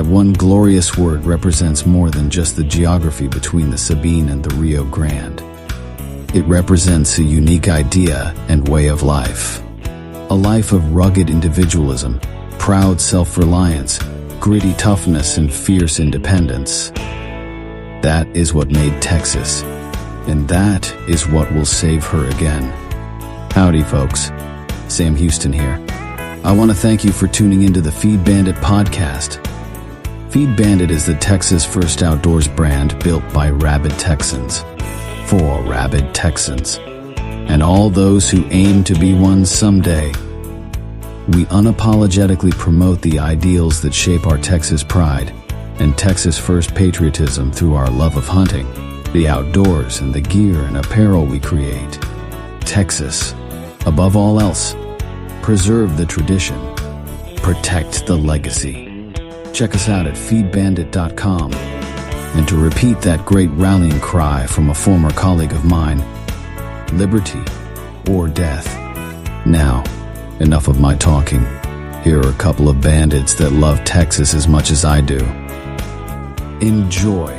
That one glorious word represents more than just the geography between the Sabine and the Rio Grande. It represents a unique idea and way of life. A life of rugged individualism, proud self-reliance, gritty toughness, and fierce independence. That is what made Texas, and that is what will save her again. Howdy, folks. Sam Houston here. I want to thank you for tuning into the Feed Bandit podcast. Feed Bandit is the Texas first outdoors brand built by rabid Texans, for rabid Texans, and all those who aim to be one someday. We unapologetically promote the ideals that shape our Texas pride and Texas first patriotism through our love of hunting, the outdoors, and the gear and apparel we create. Texas, above all else, preserve the tradition, protect the legacy. Check us out at feedbandit.com. And to repeat that great rallying cry from a former colleague of mine, liberty or death. Now, enough of my talking. Here are a couple of bandits that love Texas as much as I do. Enjoy.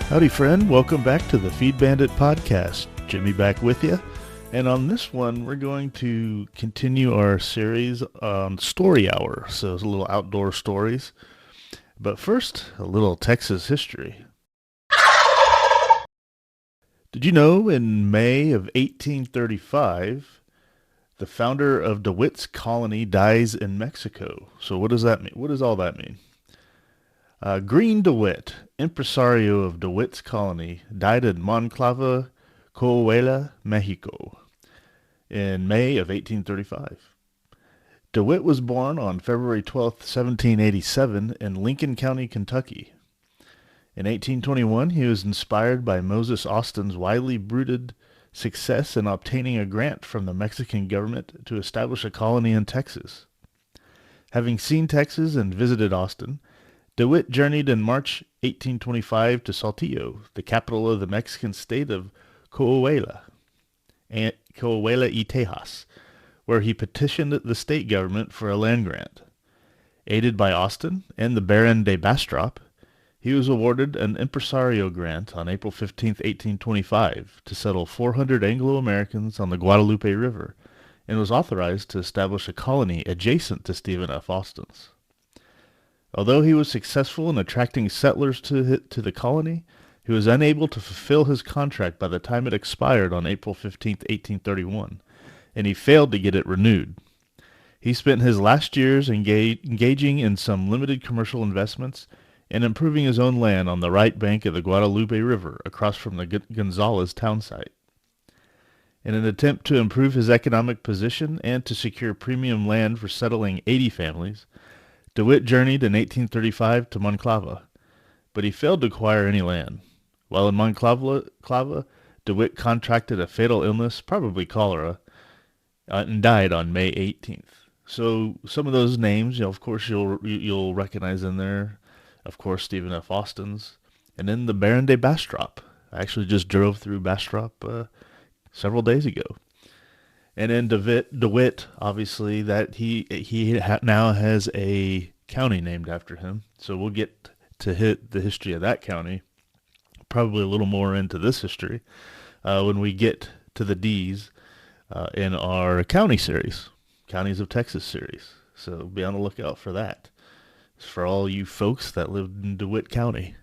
Howdy, friend. Welcome back to the Feed Bandit podcast. Jimmy back with you. And on this one, we're going to continue our series on Story Hour. So it's a little outdoor stories. But first, a little Texas history. Did you know in May of 1835, the founder of DeWitt's colony dies in Mexico? So what does that mean? What does all that mean? Green DeWitt, impresario of DeWitt's colony, died in Monclova, Coahuila, Mexico, in May of 1835. DeWitt was born on February 12, 1787, in Lincoln County, Kentucky. In 1821, he was inspired by Moses Austin's widely bruited success in obtaining a grant from the Mexican government to establish a colony in Texas. Having seen Texas and visited Austin, DeWitt journeyed in March 1825 to Saltillo, the capital of the Mexican state of Coahuila y Tejas, where he petitioned the state government for a land grant. Aided by Austin and the Baron de Bastrop, he was awarded an impresario grant on April 15, 1825, to settle 400 Anglo-Americans on the Guadalupe River, and was authorized to establish a colony adjacent to Stephen F. Austin's. Although he was successful in attracting settlers to the colony, he was unable to fulfill his contract by the time it expired on April 15, 1831, and he failed to get it renewed. He spent his last years engaging in some limited commercial investments and improving his own land on the right bank of the Guadalupe River across from the Gonzales town site. In an attempt to improve his economic position and to secure premium land for settling 80 families, DeWitt journeyed in 1835 to Monclova, but he failed to acquire any land. While in Monclova, DeWitt contracted a fatal illness, probably cholera, and died on May 18th. So some of those names, of course, you'll recognize in there. Of course, Stephen F. Austin's, and then the Baron de Bastrop. I actually just drove through Bastrop several days ago. And then DeWitt, obviously, that he now has a county named after him. So we'll get to hit the history of that county, probably a little more into this history, when we get to the D's in our county series, Counties of Texas series. So be on the lookout for that. It's for all you folks that live in DeWitt County.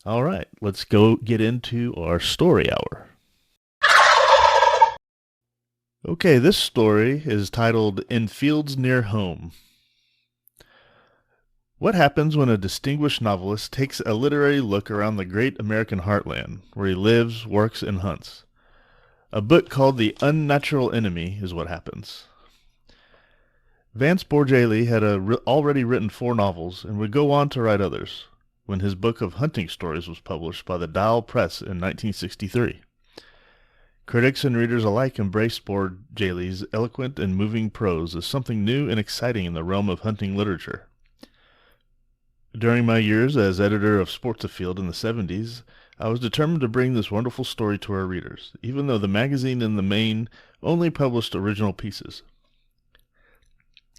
All right, let's go get into our story hour. Okay, this story is titled In Fields Near Home. What happens when a distinguished novelist takes a literary look around the great American heartland, where he lives, works, and hunts? A book called The Unnatural Enemy is what happens. Vance Borgelli had already written 4 novels and would go on to write others when his book of hunting stories was published by the Dial Press in 1963. Critics and readers alike embraced Borgelli's eloquent and moving prose as something new and exciting in the realm of hunting literature. During my years as editor of Sports Afield in the 70s, I was determined to bring this wonderful story to our readers, even though the magazine in the main only published original pieces.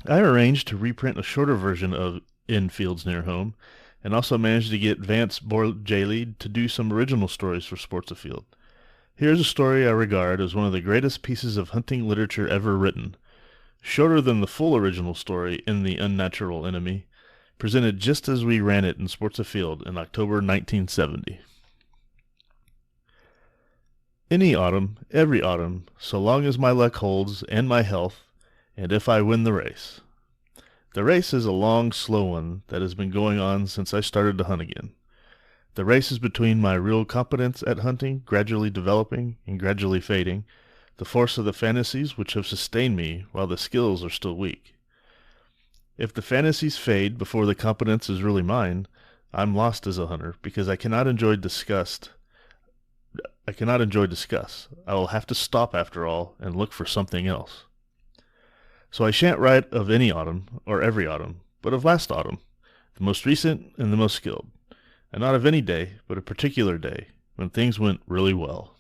I arranged to reprint a shorter version of In Fields Near Home, and also managed to get Vance Borjaley to do some original stories for Sports Afield. Here's a story I regard as one of the greatest pieces of hunting literature ever written, shorter than the full original story In the Unnatural Enemy, presented just as we ran it in Sports Afield in October 1970. Any autumn, every autumn, so long as my luck holds and my health, and if I win the race. The race is a long, slow one that has been going on since I started to hunt again. The race is between my real competence at hunting, gradually developing and gradually fading, the force of the fantasies which have sustained me while the skills are still weak. If the fantasies fade before the competence is really mine, I'm lost as a hunter because I cannot enjoy disgust. I will have to stop after all and look for something else. So I shan't write of any autumn, or every autumn, but of last autumn, the most recent and the most skilled, and not of any day, but a particular day, when things went really well.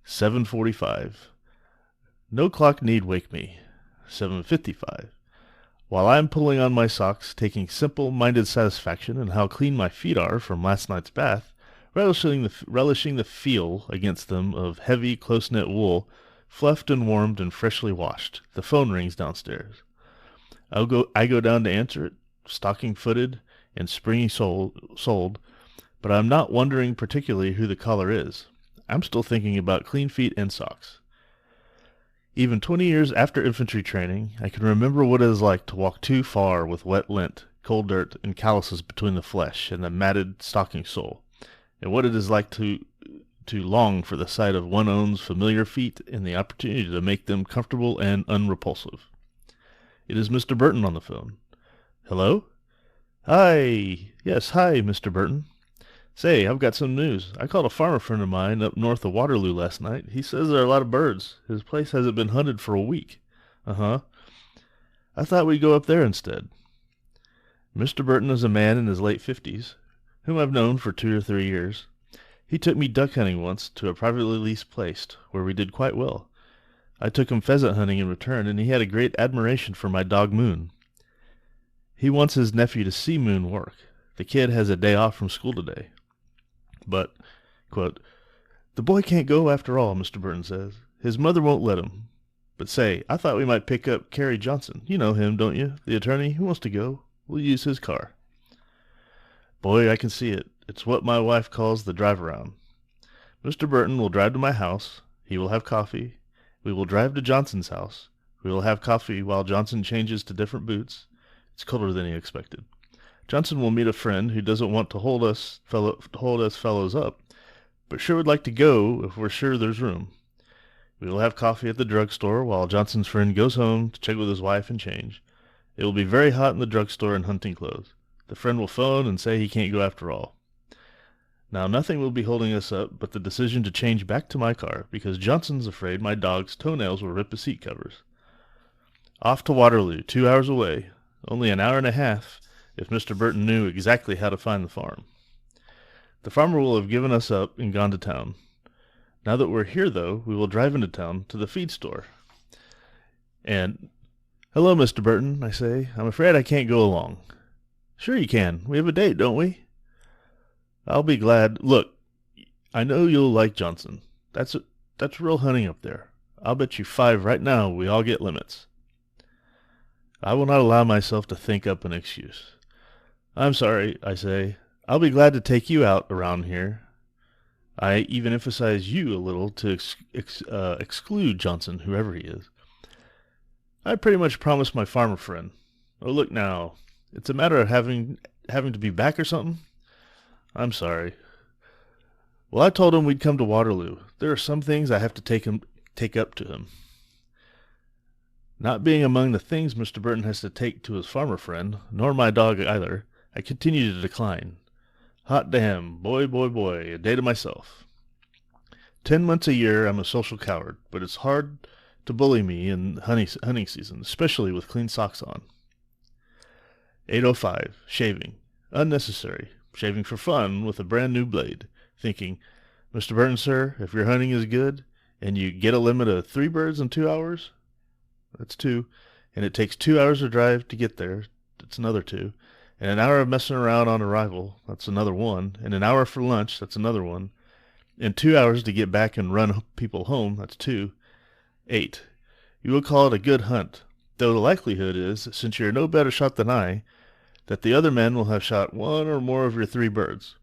7:45. No clock need wake me. 7:55. While I am pulling on my socks, taking simple-minded satisfaction in how clean my feet are from last night's bath, relishing the feel against them of heavy, close-knit wool, fluffed and warmed and freshly washed, the phone rings downstairs. I go down to answer it, stocking-footed and springy-soled, but I'm not wondering particularly who the caller is. I'm still thinking about clean feet and socks. Even 20 years after infantry training, I can remember what it is like to walk too far with wet lint, cold dirt, and calluses between the flesh and the matted stocking sole, and what it is like to long for the sight of one's own familiar feet and the opportunity to make them comfortable and unrepulsive. It is Mr. Burton on the phone. Hello? Hi. Yes, hi, Mr. Burton. Say, I've got some news. I called a farmer friend of mine up north of Waterloo last night. He says there are a lot of birds. His place hasn't been hunted for a week. Uh-huh. I thought we'd go up there instead. Mr. Burton is a man in his late 50s, whom I've known for 2 or 3 years. He took me duck hunting once to a privately leased place, where we did quite well. I took him pheasant hunting in return, and he had a great admiration for my dog Moon. He wants his nephew to see Moon work. The kid has a day off from school today. But, quote, the boy can't go after all, Mr. Burton says. His mother won't let him. But say, I thought we might pick up Kerry Johnson. You know him, don't you? The attorney who wants to go. We'll use his car. Boy, I can see it. It's what my wife calls the drive-around. Mr. Burton will drive to my house. He will have coffee. We will drive to Johnson's house. We will have coffee while Johnson changes to different boots. It's colder than he expected. Johnson will meet a friend who doesn't want to hold us fellows up, but sure would like to go if we're sure there's room. We will have coffee at the drugstore while Johnson's friend goes home to check with his wife and change. It will be very hot in the drugstore in hunting clothes. The friend will phone and say he can't go after all. Now nothing will be holding us up but the decision to change back to my car, because Johnson's afraid my dog's toenails will rip his seat covers. Off to Waterloo, 2 hours away, only an hour and a half, if Mr. Burton knew exactly how to find the farm. The farmer will have given us up and gone to town. Now that we're here, though, we will drive into town to the feed store. And, hello, Mr. Burton, I say. I'm afraid I can't go along. Sure you can. We have a date, don't we? I'll be glad. Look, I know you'll like Johnson. That's real hunting up there. I'll bet you 5 right now we all get limits. I will not allow myself to think up an excuse. I'm sorry, I say. I'll be glad to take you out around here. I even emphasize you a little to exclude Johnson, whoever he is. I pretty much promised my farmer friend. Oh, look now. It's a matter of having to be back or something? I'm sorry. Well, I told him we'd come to Waterloo. There are some things I have to take up to him. Not being among the things Mr. Burton has to take to his farmer friend, nor my dog either, I continue to decline. Hot damn, boy, a day to myself. 10 months a year I'm a social coward, but it's hard to bully me in hunting season, especially with clean socks on. 8:05, shaving. Unnecessary. shaving for fun with a brand new blade, thinking, Mr. Burton, sir, if your hunting is good, and you get a limit of 3 birds in 2 hours, that's 2, and it takes 2 hours to drive to get there, that's another 2, and an hour of messing around on arrival, that's another 1, and an hour for lunch, that's another 1, and 2 hours to get back and run people home, that's 2, 8. You will call it a good hunt, though the likelihood is, since you are no better shot than I, that the other men will have shot 1 or more of your 3 birds.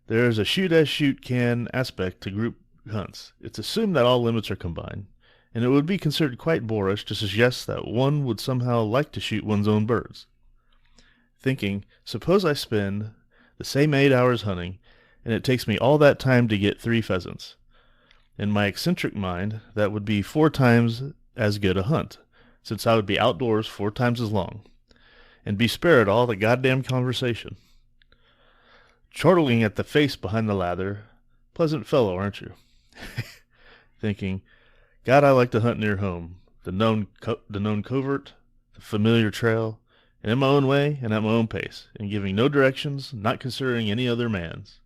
There is a shoot-as-shoot-can aspect to group hunts. It's assumed that all limits are combined, and it would be considered quite boorish to suggest that one would somehow like to shoot one's own birds. Thinking, suppose I spend the same 8 hours hunting, and it takes me all that time to get 3 pheasants. In my eccentric mind, that would be 4 times as good a hunt, since I would be outdoors 4 times as long, and be spared all the goddamn conversation. Chortling at the face behind the lather, pleasant fellow, aren't you? Thinking, God, I like to hunt near home, the known covert, the familiar trail, and in my own way and at my own pace, and giving no directions, not considering any other man's.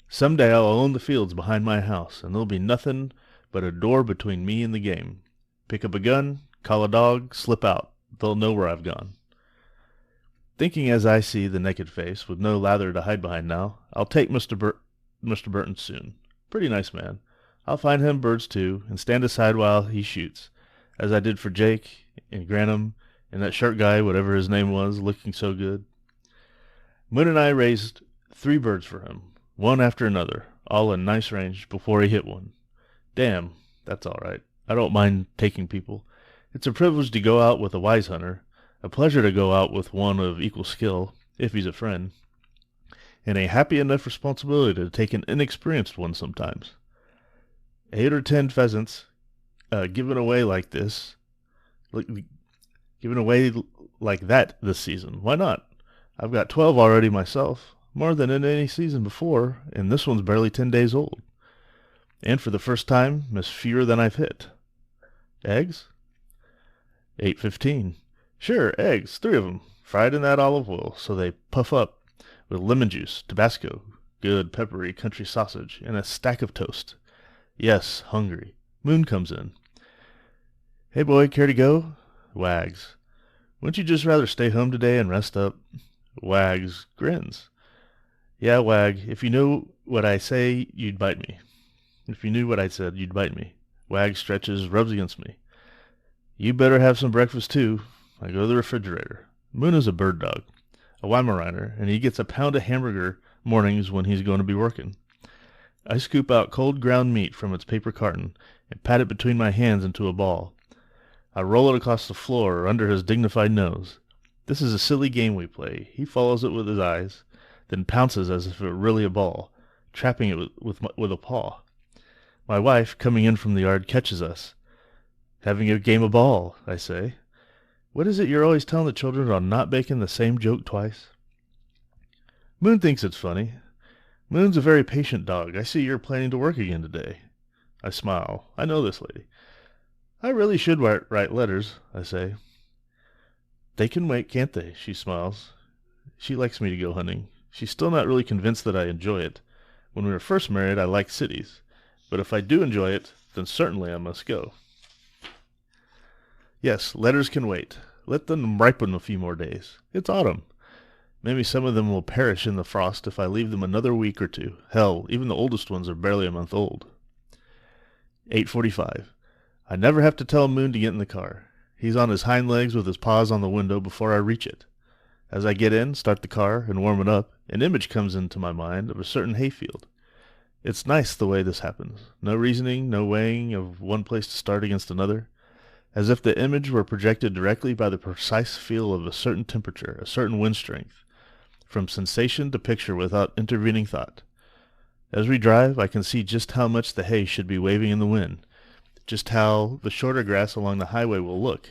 Some day I'll own the fields behind my house, and there'll be nothing but a door between me and the game. Pick up a gun, call a dog, slip out. They'll know where I've gone. Thinking as I see the naked face, with no lather to hide behind now, I'll take Mr. Burton soon. Pretty nice man. I'll find him birds too, and stand aside while he shoots, as I did for Jake, and Granum, and that shark guy, whatever his name was, looking so good. Moon and I raised 3 birds for him, one after another, all in nice range, before he hit one. Damn, that's all right. I don't mind taking people. It's a privilege to go out with a wise hunter, a pleasure to go out with one of equal skill, if he's a friend, and a happy enough responsibility to take an inexperienced one sometimes. 8 or 10 pheasants given away like this, given away like that this season. Why not? I've got 12 already myself, more than in any season before, and this one's barely 10 days old. And for the first time, miss fewer than I've hit. Eggs? 8:15. Sure, eggs, 3 of 'em, fried in that olive oil, so they puff up, with lemon juice, Tabasco, good peppery country sausage, and a stack of toast. Yes, hungry. Moon comes in. Hey boy, care to go? Wags. Wouldn't you just rather stay home today and rest up? Wags grins. Yeah, Wag, if you knew what I say, you'd bite me. If you knew what I said, you'd bite me. Wag stretches, rubs against me. You better have some breakfast too. I go to the refrigerator. Moon is a bird dog, a Weimaraner, and he gets a pound of hamburger mornings when he's going to be working. I scoop out cold ground meat from its paper carton and pat it between my hands into a ball. I roll it across the floor or under his dignified nose. This is a silly game we play. He follows it with his eyes, then pounces as if it were really a ball, trapping it with a paw. My wife, coming in from the yard, catches us. Having a game of ball, I say. What is it you're always telling the children on not making the same joke twice? Moon thinks it's funny. Moon's a very patient dog. I see you're planning to work again today. I smile. I know this lady. I really should write letters, I say. They can wait, can't they? She smiles. She likes me to go hunting. She's still not really convinced that I enjoy it. When we were first married, I liked cities. But if I do enjoy it, then certainly I must go. Yes, letters can wait. Let them ripen a few more days. It's autumn. Maybe some of them will perish in the frost if I leave them another week or 2. Hell, even the oldest ones are barely a month old. 8:45. I never have to tell Moon to get in the car. He's on his hind legs with his paws on the window before I reach it. As I get in, start the car, and warm it up, an image comes into my mind of a certain hayfield. It's nice the way this happens. No reasoning, no weighing of one place to start against another. As if the image were projected directly by the precise feel of a certain temperature, a certain wind strength, from sensation to picture without intervening thought. As we drive, I can see just how much the hay should be waving in the wind, just how the shorter grass along the highway will look,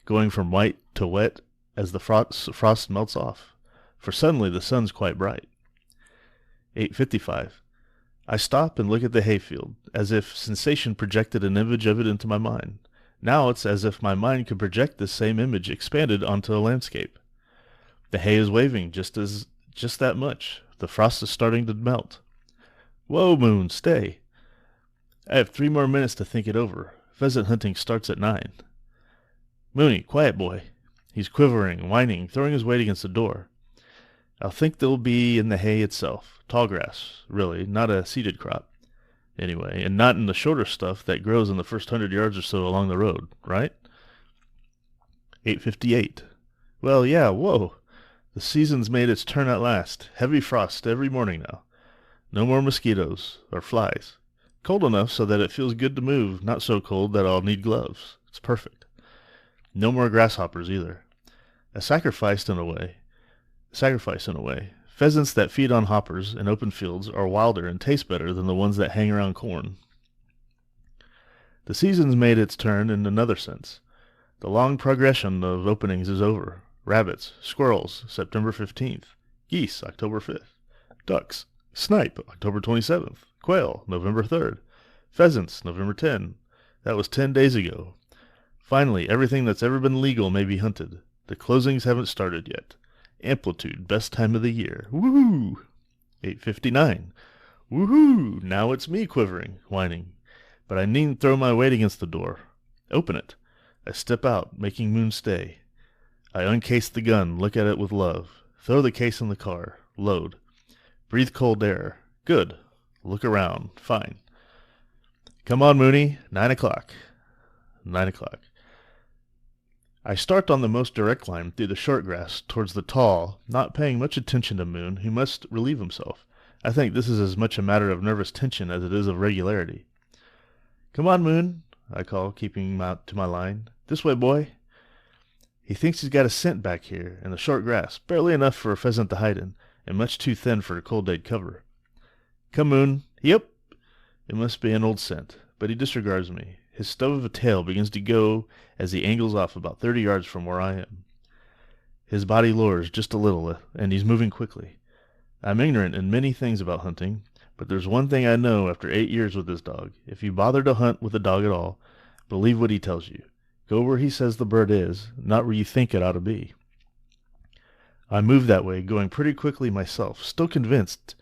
going from white to wet as the frost melts off, for suddenly the sun's quite bright. 8:55. I stop and look at the hayfield, as if sensation projected an image of it into my mind. Now it's as if my mind could project this same image expanded onto a landscape. The hay is waving just Just that much. The frost is starting to melt. Whoa, Moon, stay. I have 3 more minutes to think it over. Pheasant hunting starts at 9. Mooney, quiet boy. He's quivering, whining, throwing his weight against the door. I'll think they'll be in the hay itself. Tall grass, really, not a seeded crop. Anyway, and not in the shorter stuff that grows in the first 100 yards or so along the road, right? 8:58. Well, yeah, whoa. The season's made its turn at last. Heavy frost every morning now. No more mosquitoes or flies. Cold enough so that it feels good to move, not so cold that I'll need gloves. It's perfect. No more grasshoppers either. A sacrifice in a way. Pheasants that feed on hoppers in open fields are wilder and taste better than the ones that hang around corn. The season's made its turn in another sense. The long progression of openings is over. Rabbits, squirrels, September 15th. Geese, October 5th. Ducks, snipe, October 27th. Quail, November 3rd. Pheasants, November 10. That was 10 days ago. Finally, everything that's ever been legal may be hunted. The closings haven't started yet. Amplitude, best time of the year. Woohoo! 8:59. Woohoo! Now it's me quivering, whining. But I needn't throw my weight against the door. Open it. I step out, making Moon stay. I uncase the gun, look at it with love. Throw the case in the car. Load. Breathe cold air. Good. Look around. Fine. Come on, Mooney. 9 o'clock. 9 o'clock. I start on the most direct line through the short grass towards the tall, not paying much attention to Moon, who must relieve himself. I think this is as much a matter of nervous tension as it is of regularity. Come on, Moon, I call, keeping out to my line. This way, boy. He thinks he's got a scent back here in the short grass, barely enough for a pheasant to hide in, and much too thin for a cold day'd cover. Come, Moon. Yep. It must be an old scent, but he disregards me. His stub of a tail begins to go as he angles off about 30 yards from where I am. His body lowers just a little, and he's moving quickly. I'm ignorant in many things about hunting, but there's one thing I know after 8 years with this dog. If you bother to hunt with a dog at all, believe what he tells you. Go where he says the bird is, not where you think it ought to be. I move that way, going pretty quickly myself, still convinced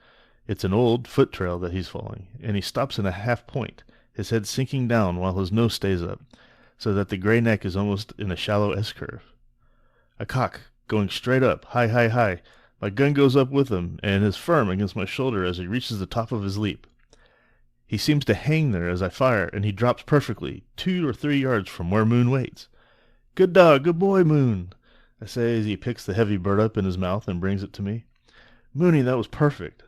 it's an old foot trail that he's following, and he stops in a half point, his head sinking down while his nose stays up, so that the gray neck is almost in a shallow S-curve. A cock, going straight up, high, high, high. My gun goes up with him, and is firm against my shoulder as he reaches the top of his leap. He seems to hang there as I fire, and he drops perfectly, 2 or 3 yards from where Moon waits. Good dog, good boy, Moon, I say as he picks the heavy bird up in his mouth and brings it to me. Mooney, that was perfect.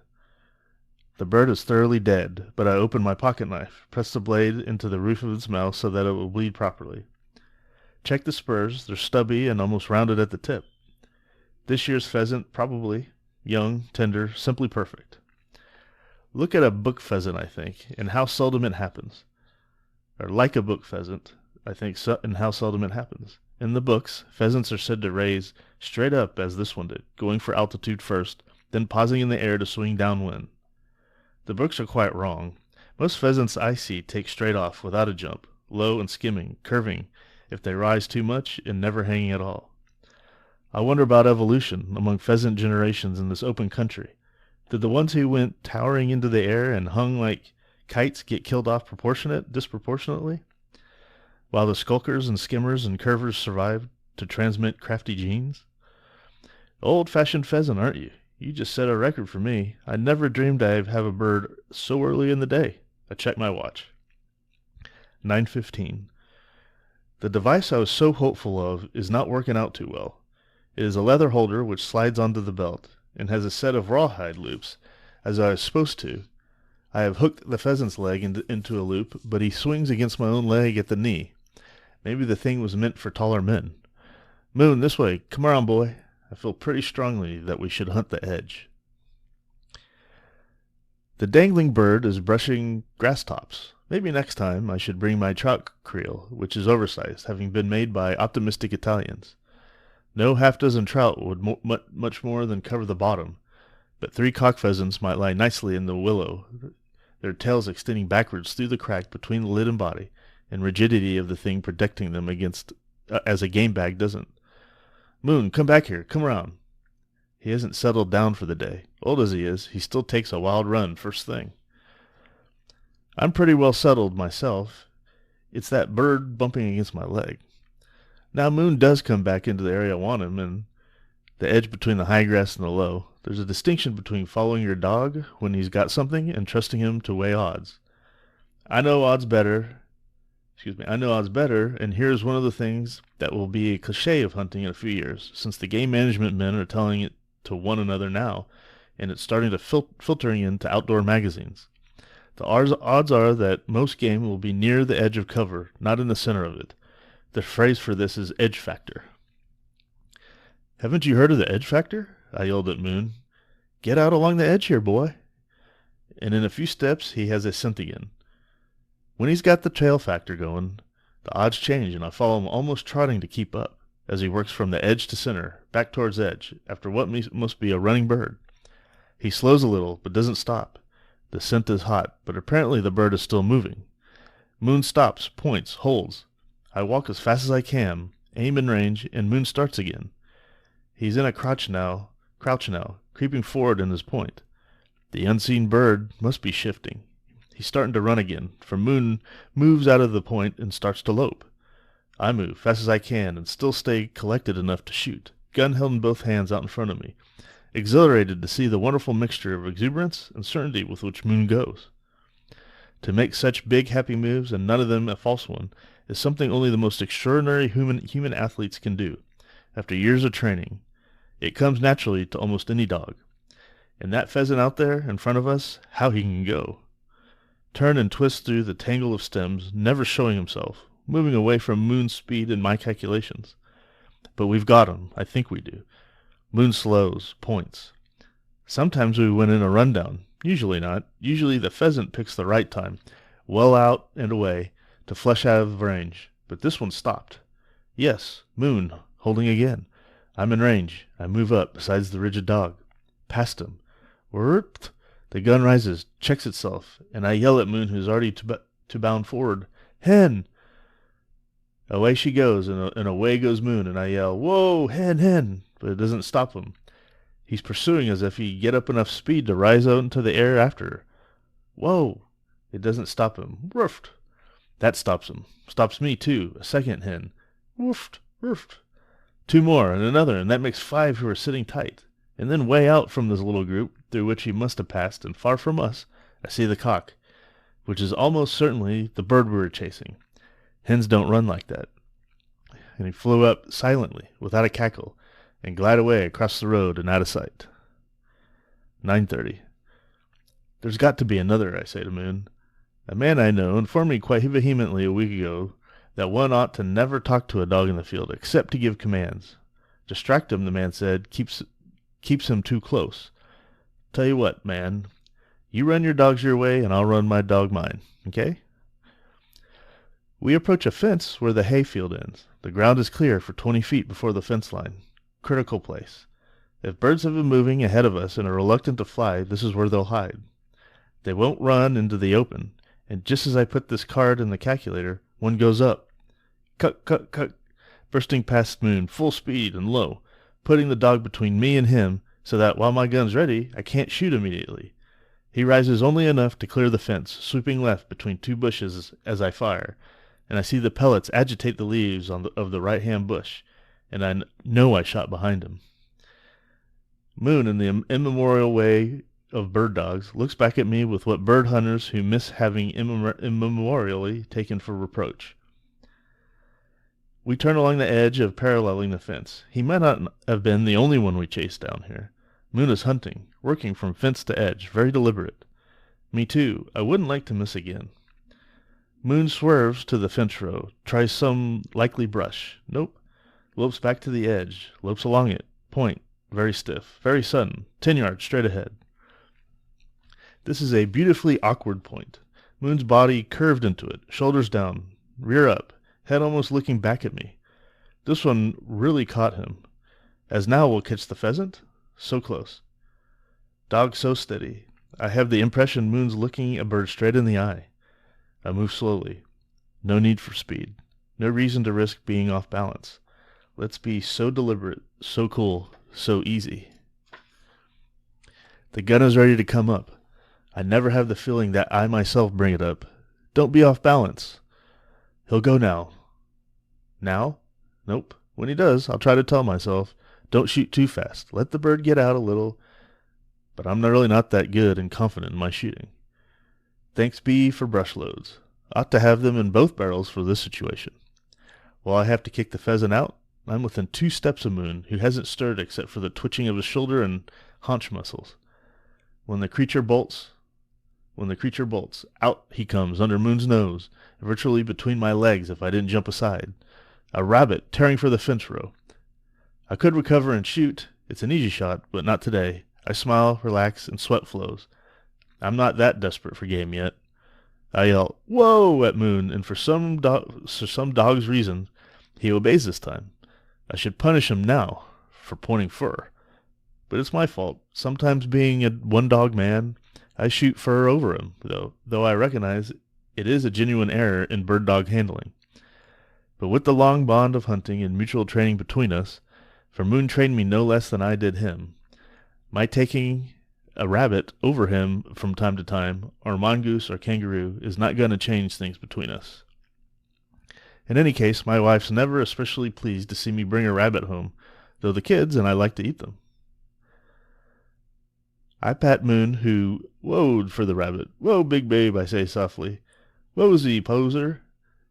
The bird is thoroughly dead, but I open my pocket knife, press the blade into the roof of its mouth so that it will bleed properly. Check the spurs, they're stubby and almost rounded at the tip. This year's pheasant, probably. Young, tender, simply perfect. Look at a book pheasant, I think, and how seldom it happens. Or like a book pheasant, I think, and how seldom it happens. In the books, pheasants are said to raise straight up as this one did, going for altitude first, then pausing in the air to swing downwind. The books are quite wrong. Most pheasants I see take straight off without a jump, low and skimming, curving if they rise too much, and never hanging at all. I wonder about evolution among pheasant generations in this open country. Did the ones who went towering into the air and hung like kites get killed off disproportionately? While the skulkers and skimmers and curvers survived to transmit crafty genes? Old-fashioned pheasant, aren't you? You just set a record for me. I never dreamed I'd have a bird so early in the day. I check my watch. 9:15. The device I was so hopeful of is not working out too well. It is a leather holder which slides onto the belt, and has a set of rawhide loops, as I was supposed to. I have hooked the pheasant's leg into a loop, but he swings against my own leg at the knee. Maybe the thing was meant for taller men. Moon, this way. Come around, boy. I feel pretty strongly that we should hunt the edge. The dangling bird is brushing grass tops. Maybe next time I should bring my trout creel, which is oversized, having been made by optimistic Italians. No half-dozen trout would much more than cover the bottom, but 3 cock pheasants might lie nicely in the willow, their tails extending backwards through the crack between the lid and body, and rigidity of the thing protecting them against as a game bag doesn't. Moon, come back here. Come around. He hasn't settled down for the day. Old as he is, he still takes a wild run first thing. I'm pretty well settled myself. It's that bird bumping against my leg. Now Moon does come back into the area I want him, and the edge between the high grass and the low. There's a distinction between following your dog when he's got something and trusting him to weigh odds. I know odds better, and here's one of the things that will be a cliche of hunting in a few years, since the game management men are telling it to one another now, and it's starting to filtering into outdoor magazines. The odds are that most game will be near the edge of cover, not in the center of it. The phrase for this is edge factor. Haven't you heard of the edge factor? I yelled at Moon. Get out along the edge here, boy. And in a few steps, he has a scent again. When he's got the trail factor going, the odds change, and I follow him almost trotting to keep up, as he works from the edge to center, back towards edge, after what must be a running bird. He slows a little, but doesn't stop. The scent is hot, but apparently the bird is still moving. Moon stops, points, holds. I walk as fast as I can, aim in range, and Moon starts again. He's in a crouch now, creeping forward in his point. The unseen bird must be shifting. He's starting to run again, for Moon moves out of the point and starts to lope. I move, fast as I can, and still stay collected enough to shoot, gun held in both hands out in front of me, exhilarated to see the wonderful mixture of exuberance and certainty with which Moon goes. To make such big, happy moves, and none of them a false one, is something only the most extraordinary human athletes can do. After years of training, it comes naturally to almost any dog. And that pheasant out there in front of us, how he can go. Turn and twist through the tangle of stems, never showing himself, moving away from Moon's speed and my calculations. But we've got him, I think we do. Moon slows, points. Sometimes we win in a rundown, usually not. Usually the pheasant picks the right time, well out and away, to flush out of range. But this one stopped. Yes, Moon, holding again. I'm in range. I move up, besides the rigid dog. Past him. Whoop! The gun rises, checks itself, and I yell at Moon, who's already to bound forward. Hen! Away she goes, and away goes Moon, and I yell, Whoa, hen, hen! But it doesn't stop him. He's pursuing as if he'd get up enough speed to rise out into the air after her. Whoa! It doesn't stop him. Woofed! That stops him. Stops me, too. A second hen. Woofed! Woofed! Two more, and another, and that makes 5 who are sitting tight. And then way out from this little group, through which he must have passed, and far from us, I see the cock, which is almost certainly the bird we were chasing. Hens don't run like that. And he flew up silently, without a cackle, and glide away across the road and out of sight. 9:30. There's got to be another, I say to Moon. A man I know informed me quite vehemently a week ago that one ought to never talk to a dog in the field, except to give commands. Distract him, the man said, keeps him too close. Tell you what, man, you run your dogs your way, and I'll run my dog mine, okay? We approach a fence where the hay field ends. The ground is clear for 20 feet before the fence line. Critical place. If birds have been moving ahead of us and are reluctant to fly, this is where they'll hide. They won't run into the open, and just as I put this card in the calculator, one goes up. Cut, cut, cut, bursting past Moon, full speed and low, putting the dog between me and him, so that while my gun's ready, I can't shoot immediately. He rises only enough to clear the fence, sweeping left between 2 bushes as I fire, and I see the pellets agitate the leaves of the right-hand bush, and I know I shot behind him. Moon, in the immemorial way of bird dogs, looks back at me with what bird hunters who miss having immemorially taken for reproach. We turn along the edge of paralleling the fence. He might not have been the only one we chased down here. Moon is hunting, working from fence to edge, very deliberate. Me too. I wouldn't like to miss again. Moon swerves to the fence row, tries some likely brush. Nope. Lopes back to the edge, lopes along it. Point. Very stiff, very sudden. 10 yards straight ahead. This is a beautifully awkward point. Moon's body curved into it, shoulders down, rear up, head almost looking back at me. This one really caught him. As now we'll catch the pheasant? So close. Dog so steady. I have the impression Moon's looking a bird straight in the eye. I move slowly. No need for speed. No reason to risk being off balance. Let's be so deliberate, so cool, so easy. The gun is ready to come up. I never have the feeling that I myself bring it up. Don't be off balance. He'll go now. Now? Nope. When he does, I'll try to tell myself, don't shoot too fast. Let the bird get out a little. But I'm really not that good and confident in my shooting. Thanks be for brush loads. Ought to have them in both barrels for this situation. While I have to kick the pheasant out, I'm within 2 steps of Moon, who hasn't stirred except for the twitching of his shoulder and haunch muscles. When the creature bolts, out he comes under Moon's nose, virtually between my legs if I didn't jump aside. A rabbit tearing for the fence row. I could recover and shoot. It's an easy shot, but not today. I smile, relax, and sweat flows. I'm not that desperate for game yet. I yell, "Whoa!" at Moon, and for some dog's reason, he obeys this time. I should punish him now for pointing fur. But it's my fault. Sometimes being a one-dog man, I shoot fur over him, though I recognize it is a genuine error in bird-dog handling. But with the long bond of hunting and mutual training between us, for Moon trained me no less than I did him, my taking a rabbit over him from time to time, or mongoose or kangaroo, is not going to change things between us. In any case, my wife's never especially pleased to see me bring a rabbit home, though the kids and I like to eat them. I pat Moon, who whoa'd for the rabbit. "Whoa, big babe," I say softly. "Whoa-zee, poser.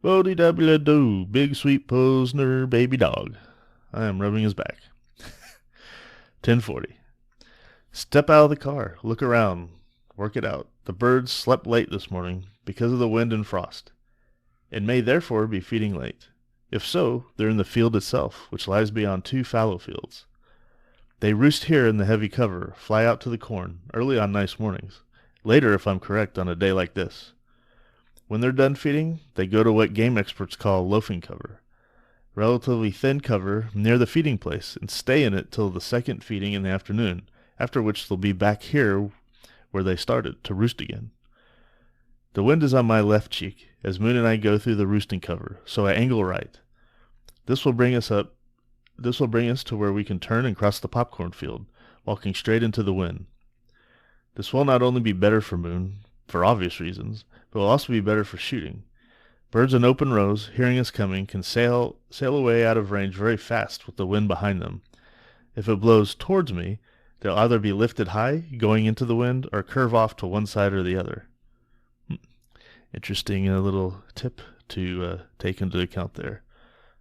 Whoa-dee-da-blee-da-doo, big sweet Posner baby dog." I am rubbing his back. 10:40. Step out of the car, look around, work it out. The birds slept late this morning because of the wind and frost, and may therefore be feeding late. If so, they're in the field itself, which lies beyond 2 fallow fields. They roost here in the heavy cover, fly out to the corn, early on nice mornings. Later, if I'm correct, on a day like this. When they're done feeding, they go to what game experts call loafing cover. Relatively thin cover near the feeding place, and stay in it till the second feeding in the afternoon, after which they'll be back here where they started, to roost again. The wind is on my left cheek, as Moon and I go through the roosting cover, so I angle right. This will bring us to where we can turn and cross the popcorn field, walking straight into the wind. This will not only be better for Moon, for obvious reasons, but will also be better for shooting. Birds in open rows, hearing us coming, can sail away out of range very fast with the wind behind them. If it blows towards me, they'll either be lifted high, going into the wind, or curve off to one side or the other. Interesting little tip to take into account there.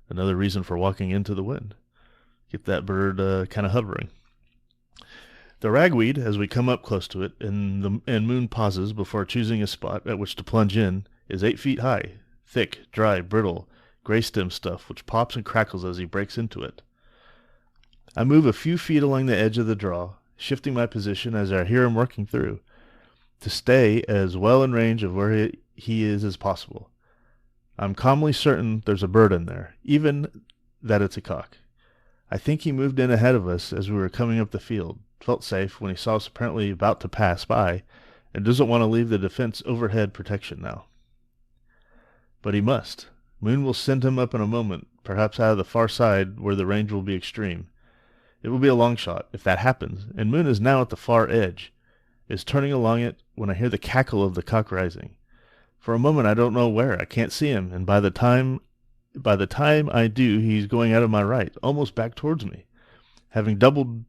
Another reason for walking into the wind. Get that bird kind of hovering. The ragweed, as we come up close to it, and Moon pauses before choosing a spot at which to plunge in, is 8 feet high, thick, dry, brittle, gray stem stuff which pops and crackles as he breaks into it. I move a few feet along the edge of the draw, shifting my position as I hear him working through, to stay as well in range of where he is as possible. I'm calmly certain there's a bird in there, even that it's a cock. I think he moved in ahead of us as we were coming up the field, felt safe when he saw us apparently about to pass by, and doesn't want to leave the defense overhead protection now. But he must. Moon will send him up in a moment, perhaps out of the far side where the range will be extreme. It will be a long shot, if that happens, and Moon is now at the far edge, is turning along it when I hear the cackle of the cock rising. For a moment I don't know where, I can't see him, and by the time I do, he's going out of my right, almost back towards me, having doubled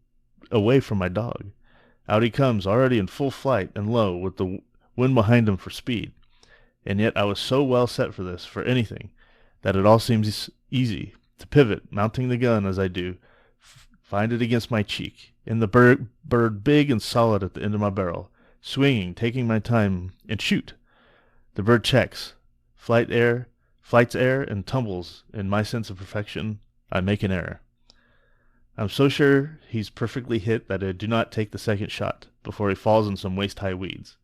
away from my dog. Out he comes, already in full flight and low, with the wind behind him for speed. And yet I was so well set for this, for anything, that it all seems easy, to pivot, mounting the gun as I do, find it against my cheek, and the bird big and solid at the end of my barrel, swinging, taking my time, and shoot. The bird checks, flights air, and tumbles. In my sense of perfection, I make an error. I'm so sure he's perfectly hit that I do not take the second shot before he falls in some waist-high weeds.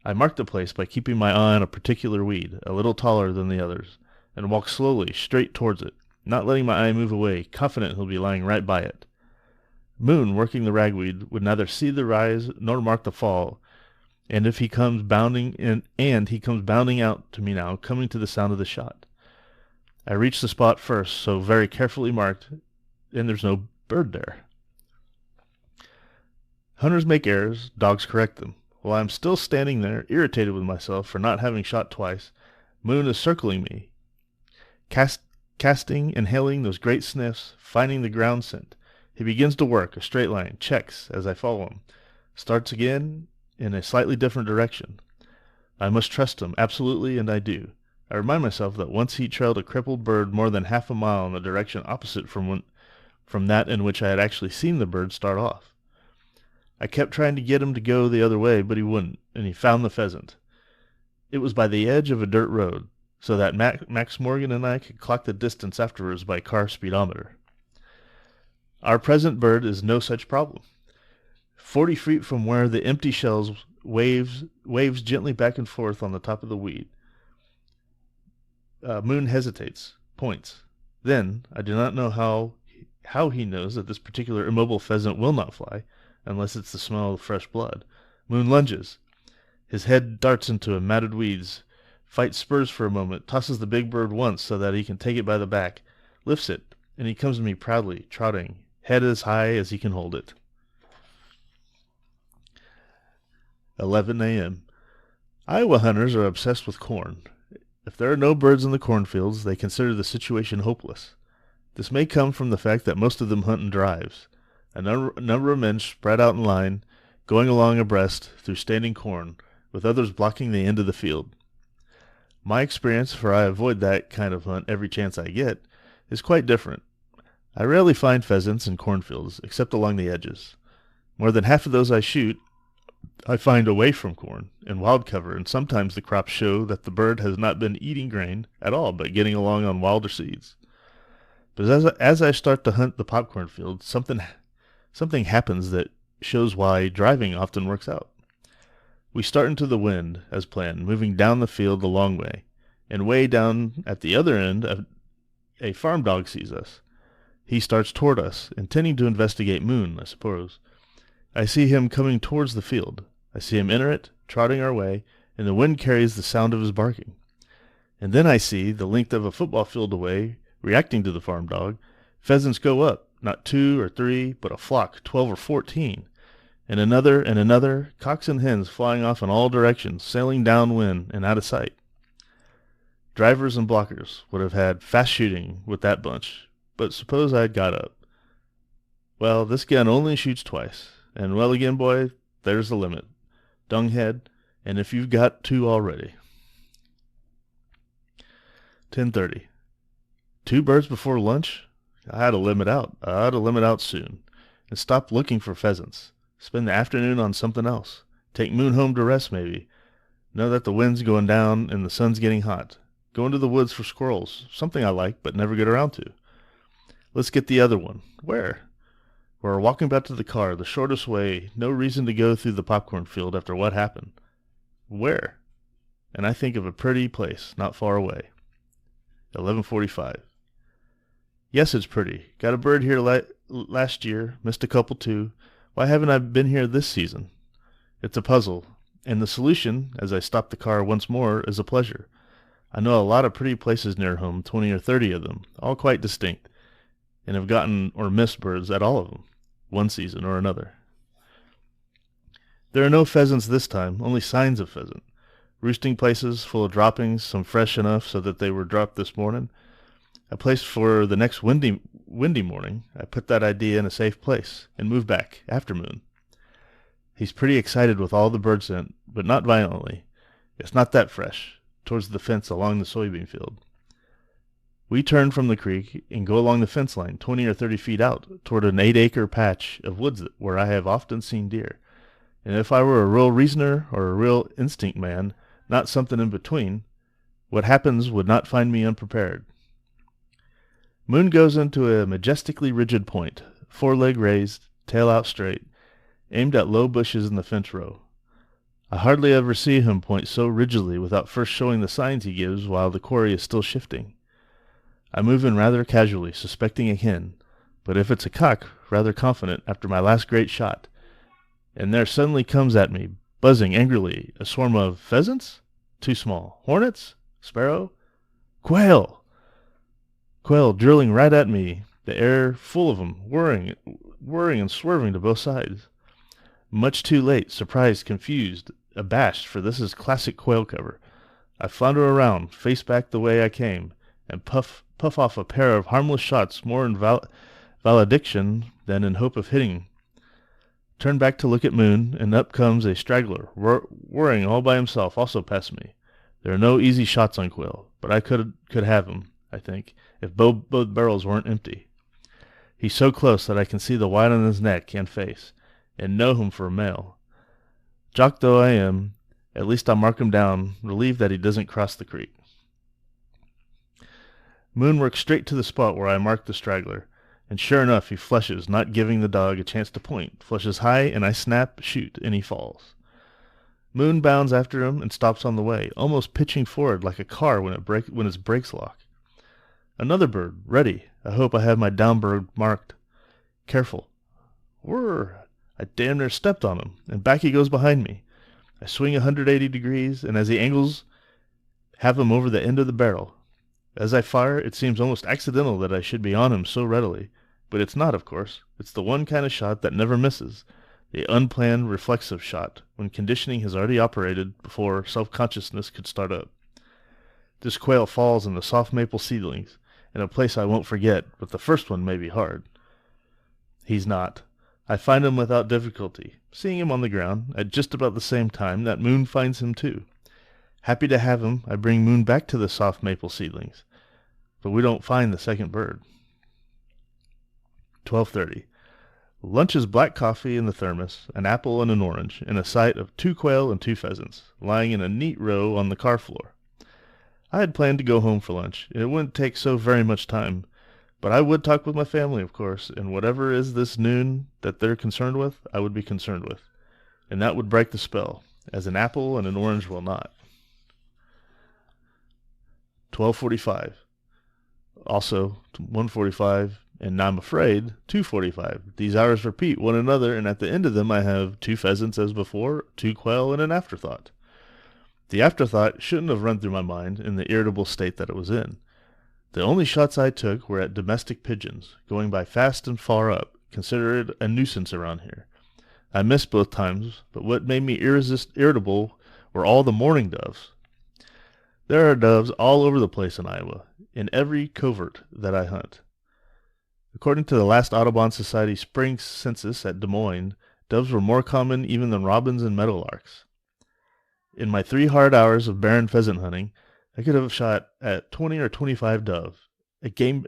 I mark the place by keeping my eye on a particular weed, a little taller than the others, and walk slowly, straight towards it, not letting my eye move away, confident he'll be lying right by it. Moon, working the ragweed, would neither see the rise nor mark the fall, and he comes bounding out to me now, coming to the sound of the shot. I reach the spot first, so very carefully marked, and there's no bird there. Hunters make errors, dogs correct them. While I am still standing there, irritated with myself for not having shot twice, Moon is circling me, casting and hailing those great sniffs, finding the ground scent. He begins to work, a straight line, checks as I follow him, starts again in a slightly different direction. I must trust him, absolutely, and I do. I remind myself that once he trailed a crippled bird more than half a mile in the direction opposite from that in which I had actually seen the bird start off. I kept trying to get him to go the other way, but he wouldn't, and he found the pheasant. It was by the edge of a dirt road, so that Max Morgan and I could clock the distance afterwards by car speedometer. Our present bird is no such problem. 40 feet from where the empty shells waves gently back and forth on the top of the weed. Moon hesitates, points. Then, I do not know how he knows that this particular immobile pheasant will not fly, unless it's the smell of fresh blood. Moon lunges. His head darts into a matted weeds, fights spurs for a moment, tosses the big bird once so that he can take it by the back, lifts it, and he comes to me proudly, trotting, head as high as he can hold it. 11 a.m. Iowa hunters are obsessed with corn. If there are no birds in the cornfields, they consider the situation hopeless. This may come from the fact that most of them hunt in drives. A number of men spread out in line, going along abreast through standing corn, with others blocking the end of the field. My experience, for I avoid that kind of hunt every chance I get, is quite different. I rarely find pheasants in cornfields, except along the edges. More than half of those I shoot I find away from corn, in wild cover, and sometimes the crops show that the bird has not been eating grain at all, but getting along on wilder seeds. But as I start to hunt the popcorn field, something happens that shows why driving often works out. We start into the wind, as planned, moving down the field the long way, and way down at the other end, a farm dog sees us. He starts toward us, intending to investigate Moon, I suppose. I see him coming towards the field. I see him enter it, trotting our way, and the wind carries the sound of his barking. And then I see, the length of a football field away, reacting to the farm dog, pheasants go up, not 2 or 3, but a flock, 12 or 14, and another, cocks and hens flying off in all directions, sailing downwind and out of sight. Drivers and blockers would have had fast shooting with that bunch, but suppose I had got up. Well, this gun only shoots twice. And well again, boy, there's the limit. Dunghead, and if you've got 2 already. 10:30. 2 birds before lunch? I had to limit out. I ought to limit out soon. And stop looking for pheasants. Spend the afternoon on something else. Take Moon home to rest, maybe. Know that the wind's going down and the sun's getting hot. Go into the woods for squirrels. Something I like, but never get around to. Let's get the other one. Where? We're walking back to the car, the shortest way, no reason to go through the popcorn field after what happened. Where? And I think of a pretty place, not far away. 11:45. Yes, it's pretty. Got a bird here last year, missed a couple too. Why haven't I been here this season? It's a puzzle, and the solution, as I stop the car once more, is a pleasure. I know a lot of pretty places near home, 20 or 30 of them, all quite distinct, and have gotten or missed birds at all of them, one season or another. There are no pheasants this time, only signs of pheasant. Roosting places full of droppings, some fresh enough so that they were dropped this morning. A place for the next windy morning. I put that idea in a safe place and move back, after Moon. He's pretty excited with all the bird scent, but not violently. It's not that fresh, towards the fence along the soybean field. We turn from the creek and go along the fence line 20 or 30 feet out toward an 8-acre patch of woods where I have often seen deer. And if I were a real reasoner or a real instinct man, not something in between, what happens would not find me unprepared. Moon goes into a majestically rigid point, foreleg raised, tail out straight, aimed at low bushes in the fence row. I hardly ever see him point so rigidly without first showing the signs he gives while the quarry is still shifting. I move in rather casually, suspecting a hen, but if it's a cock, rather confident after my last great shot. And there suddenly comes at me, buzzing angrily, a swarm of pheasants? Too small. Hornets? Sparrow? Quail! Quail drilling right at me, the air full of 'em, whirring and swerving to both sides. Much too late, surprised, confused, abashed, for this is classic quail cover. I flounder around, face back the way I came, and puff off a pair of harmless shots more in valediction than in hope of hitting. Turn back to look at Moon, and up comes a straggler, whirring all by himself, also past me. There are no easy shots on quail, but I could have him, I think, if both barrels weren't empty. He's so close that I can see the white on his neck and face, and know him for a male. Jock though I am, at least I'll mark him down, relieved that he doesn't cross the creek. Moon works straight to the spot where I marked the straggler, and sure enough he flushes, not giving the dog a chance to point, flushes high, and I snap, shoot, and he falls. Moon bounds after him and stops on the way, almost pitching forward like a car when its brakes lock. Another bird, ready. I hope I have my down bird marked. Careful. Whirr! I damn near stepped on him, and back he goes behind me. I swing 180 degrees, and as he angles, have him over the end of the barrel. As I fire, it seems almost accidental that I should be on him so readily, but it's not, of course. It's the one kind of shot that never misses, the unplanned reflexive shot, when conditioning has already operated before self-consciousness could start up. This quail falls in the soft maple seedlings, in a place I won't forget, but the first one may be hard. He's not. I find him without difficulty, seeing him on the ground at just about the same time that Moon finds him too. Happy to have him, I bring Moon back to the soft maple seedlings, but we don't find the second bird. 12:30. Lunch is black coffee in the thermos, an apple and an orange, and a sight of 2 quail and 2 pheasants, lying in a neat row on the car floor. I had planned to go home for lunch. It wouldn't take so very much time, but I would talk with my family, of course, and whatever is this noon that they're concerned with, I would be concerned with. And that would break the spell, as an apple and an orange will not. 12:45. Also 1:45, and I'm afraid 2:45. These hours repeat one another, and at the end of them I have 2 pheasants as before, 2 quail, and an afterthought. The afterthought shouldn't have run through my mind in the irritable state that it was in. The only shots I took were at domestic pigeons, going by fast and far up, considered a nuisance around here. I missed both times, but what made me irritable were all the mourning doves. There are doves all over the place in Iowa, in every covert that I hunt. According to the last Audubon Society spring census at Des Moines, doves were more common even than robins and meadowlarks. In my 3 hard hours of barren pheasant hunting, I could have shot at 20 or 25 dove,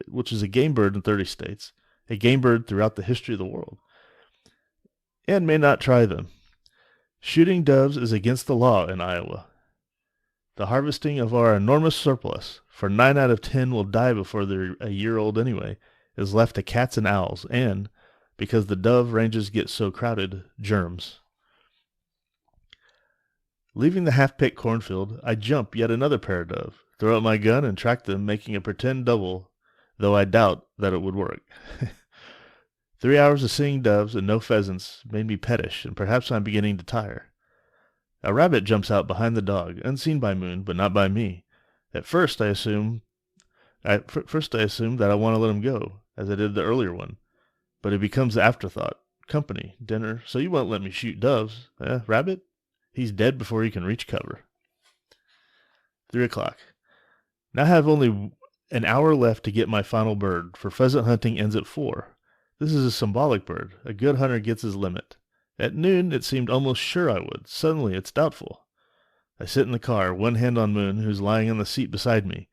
which is a game bird in 30 states, a game bird throughout the history of the world, and may not try them. Shooting doves is against the law in Iowa. The harvesting of our enormous surplus, for 9 out of 10 will die before they're a year old anyway, is left to cats and owls, and, because the dove ranges get so crowded, germs. Leaving the half-picked cornfield, I jump yet another pair of dove, throw out my gun, and track them, making a pretend double, though I doubt that it would work. 3 hours of seeing doves and no pheasants made me pettish, and perhaps I'm beginning to tire. A rabbit jumps out behind the dog, unseen by Moon, but not by me. At first I assumed that I want to let him go, as I did the earlier one, but it becomes the afterthought. Company, dinner, so you won't let me shoot doves, rabbit? He's dead before he can reach cover. 3 o'clock. Now I have only an hour left to get my final bird, for pheasant hunting ends at 4. This is a symbolic bird. A good hunter gets his limit. At noon it seemed almost sure I would. Suddenly it's doubtful. I sit in the car, one hand on Moon, who's lying on the seat beside me.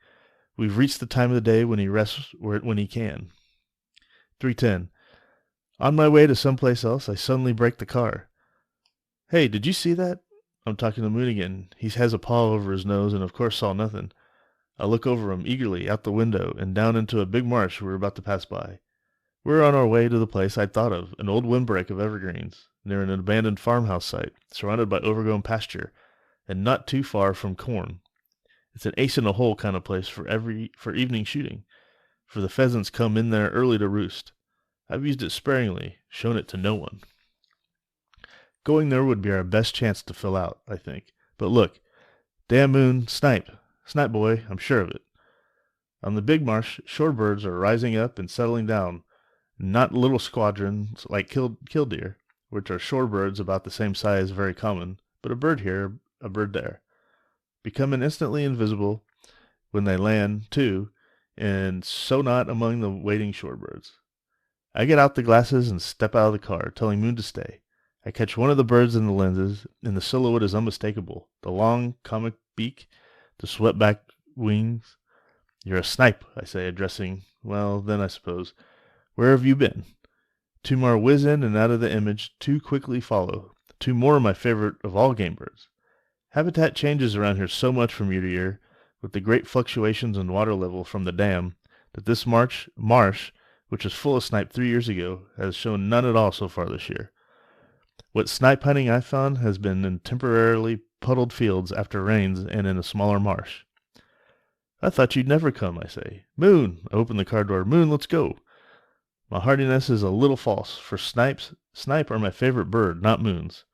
We've reached the time of the day when he rests when he can. 3:10. On my way to someplace else, I suddenly brake the car. Hey, did you see that? I'm talking to Moon again. He has a paw over his nose and of course saw nothing. I look over him eagerly out the window and down into a big marsh we're about to pass by. We're on our way to the place I'd thought of, an old windbreak of evergreens, near an abandoned farmhouse site, surrounded by overgrown pasture, and not too far from corn. It's an ace-in-the-hole kind of place for evening shooting, for the pheasants come in there early to roost. I've used it sparingly, shown it to no one. Going there would be our best chance to fill out, I think. But look, damn Moon, snipe boy, I'm sure of it. On the big marsh, shorebirds are rising up and settling down, not little squadrons like killdeer, which are shorebirds about the same size, very common, but a bird here, a bird there, becoming instantly invisible when they land, too, and so not among the waiting shorebirds. I get out the glasses and step out of the car, telling Moon to stay. I catch one of the birds in the lenses, and the silhouette is unmistakable. The long, comic beak, the swept-back wings. "You're a snipe," I say, addressing, well, then I suppose. "Where have you been?" Two more whiz in and out of the image, two quickly follow. Two more my favorite of all game birds. Habitat changes around here so much from year to year, with the great fluctuations in water level from the dam, that this marsh, which was full of snipe 3 years ago, has shown none at all so far this year. What snipe hunting I've found has been in temporarily puddled fields after rains and in a smaller marsh. "I thought you'd never come," I say. "Moon!" I open the car door. "Moon, let's go." My heartiness is a little false, for snipe are my favorite bird, not Moon's.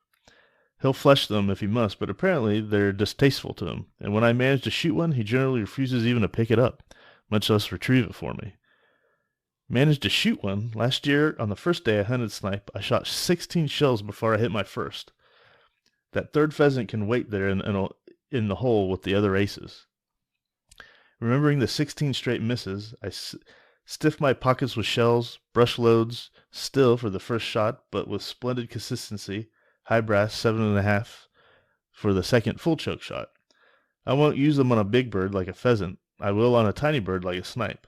He'll flesh them if he must, but apparently they're distasteful to him, and when I manage to shoot one, he generally refuses even to pick it up, much less retrieve it for me. Managed to shoot one. Last year, on the first day I hunted snipe, I shot 16 shells before I hit my first. That third pheasant can wait there in the hole with the other aces. Remembering the 16 straight misses, I stiff my pockets with shells, brush loads, still for the first shot, but with splendid consistency, high brass 7.5 for the second full choke shot. I won't use them on a big bird like a pheasant. I will on a tiny bird like a snipe.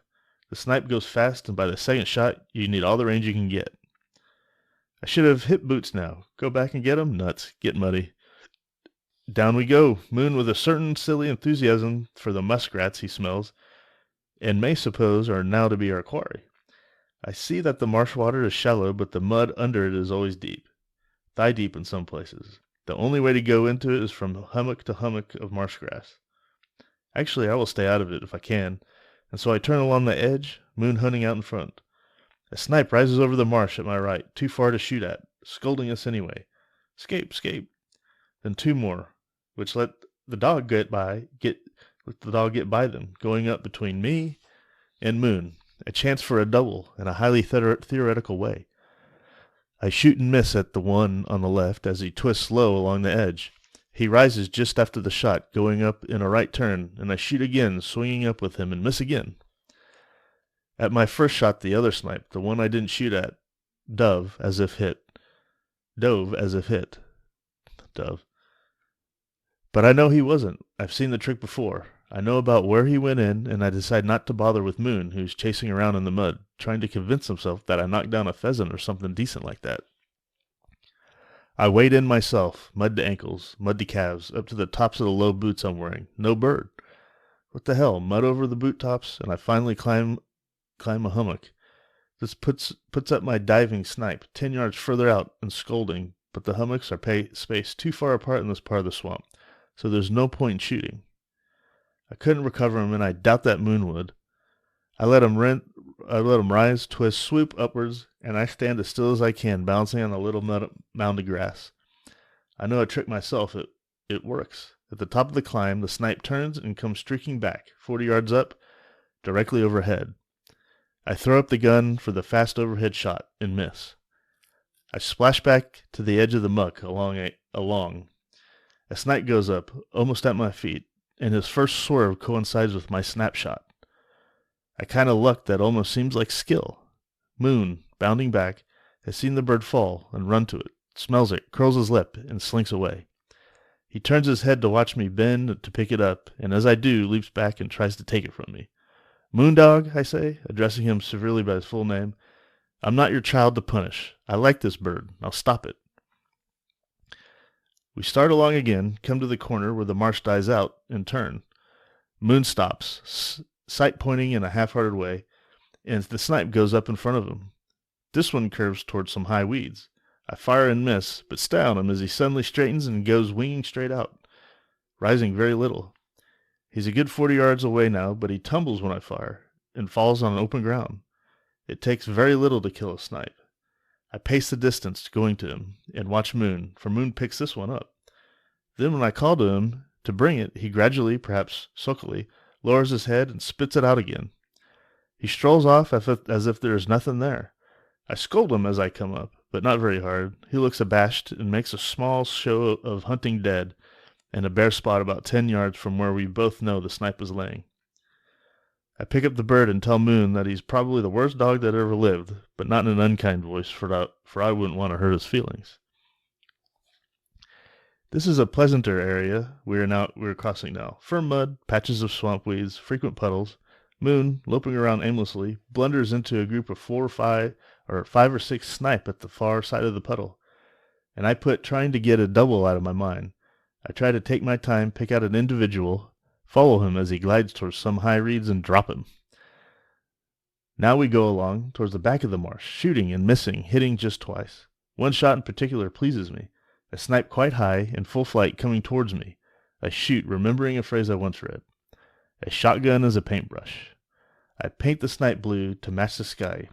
The snipe goes fast, and by the second shot, you need all the range you can get. I should have hip boots now. Go back and get 'em? Nuts. Get muddy. Down we go, Moon with a certain silly enthusiasm for the muskrats he smells, and may suppose are now to be our quarry. I see that the marsh water is shallow, but the mud under it is always deep, thigh deep in some places. The only way to go into it is from hummock to hummock of marsh grass. Actually, I will stay out of it if I can, and so I turn along the edge, Moon hunting out in front. A snipe rises over the marsh at my right, too far to shoot at, scolding us anyway. "Scape, scape." Then two more, which let the dog get by them, going up between me and Moon, a chance for a double in a highly theoretical way. I shoot and miss at the one on the left as he twists slow along the edge. He rises just after the shot, going up in a right turn, and I shoot again, swinging up with him, and miss again. At my first shot, the other snipe, the one I didn't shoot at, dove as if hit. But I know he wasn't. I've seen the trick before. I know about where he went in, and I decide not to bother with Moon, who's chasing around in the mud, trying to convince himself that I knocked down a pheasant or something decent like that. I wade in myself, mud to ankles, mud to calves, up to the tops of the low boots I'm wearing. No bird. What the hell? Mud over the boot tops, and I finally climb a hummock. This puts up my diving snipe, 10 yards further out and scolding, but the hummocks are spaced too far apart in this part of the swamp, so there's no point in shooting. I couldn't recover him, and I doubt that Moon would. I let him rise, twist, swoop upwards, and I stand as still as I can, bouncing on a little mound of grass. I know a trick myself. It works. At the top of the climb, the snipe turns and comes streaking back, 40 yards up, directly overhead. I throw up the gun for the fast overhead shot and miss. I splash back to the edge of the muck along. A snipe goes up, almost at my feet, and his first swerve coincides with my snapshot. I kind of luck that almost seems like skill. Moon, bounding back, has seen the bird fall and run to it, smells it, curls his lip, and slinks away. He turns his head to watch me bend to pick it up, and as I do, leaps back and tries to take it from me. "Moondog," I say, addressing him severely by his full name, "I'm not your child to punish. I like this bird. Now stop it." We start along again, come to the corner where the marsh dies out, and turn. Moon stops, sight pointing in a half-hearted way, and the snipe goes up in front of him. This one curves towards some high weeds. I fire and miss, but stay on him as he suddenly straightens and goes winging straight out, rising very little. He's a good 40 yards away now, but he tumbles when I fire, and falls on open ground. It takes very little to kill a snipe. I pace the distance, going to him, and watch Moon, for Moon picks this one up. Then when I call to him to bring it, he gradually, perhaps sulkily, lowers his head and spits it out again. He strolls off as if there is nothing there. I scold him as I come up, but not very hard. He looks abashed and makes a small show of hunting dead and a bare spot about 10 yards from where we both know the snipe is laying. I pick up the bird and tell Moon that he's probably the worst dog that ever lived, but not in an unkind voice, for I wouldn't want to hurt his feelings. This is a pleasanter area we're crossing now. Firm mud, patches of swamp weeds, frequent puddles. Moon, loping around aimlessly, blunders into a group of 5 or 6 snipe at the far side of the puddle, and I put trying to get a double out of my mind. I try to take my time, pick out an individual, follow him as he glides towards some high reeds, and drop him. Now we go along towards the back of the marsh, shooting and missing, hitting just twice. One shot in particular pleases me. A snipe quite high, in full flight, coming towards me. I shoot, remembering a phrase I once read. A shotgun is a paintbrush. I paint the snipe blue to match the sky,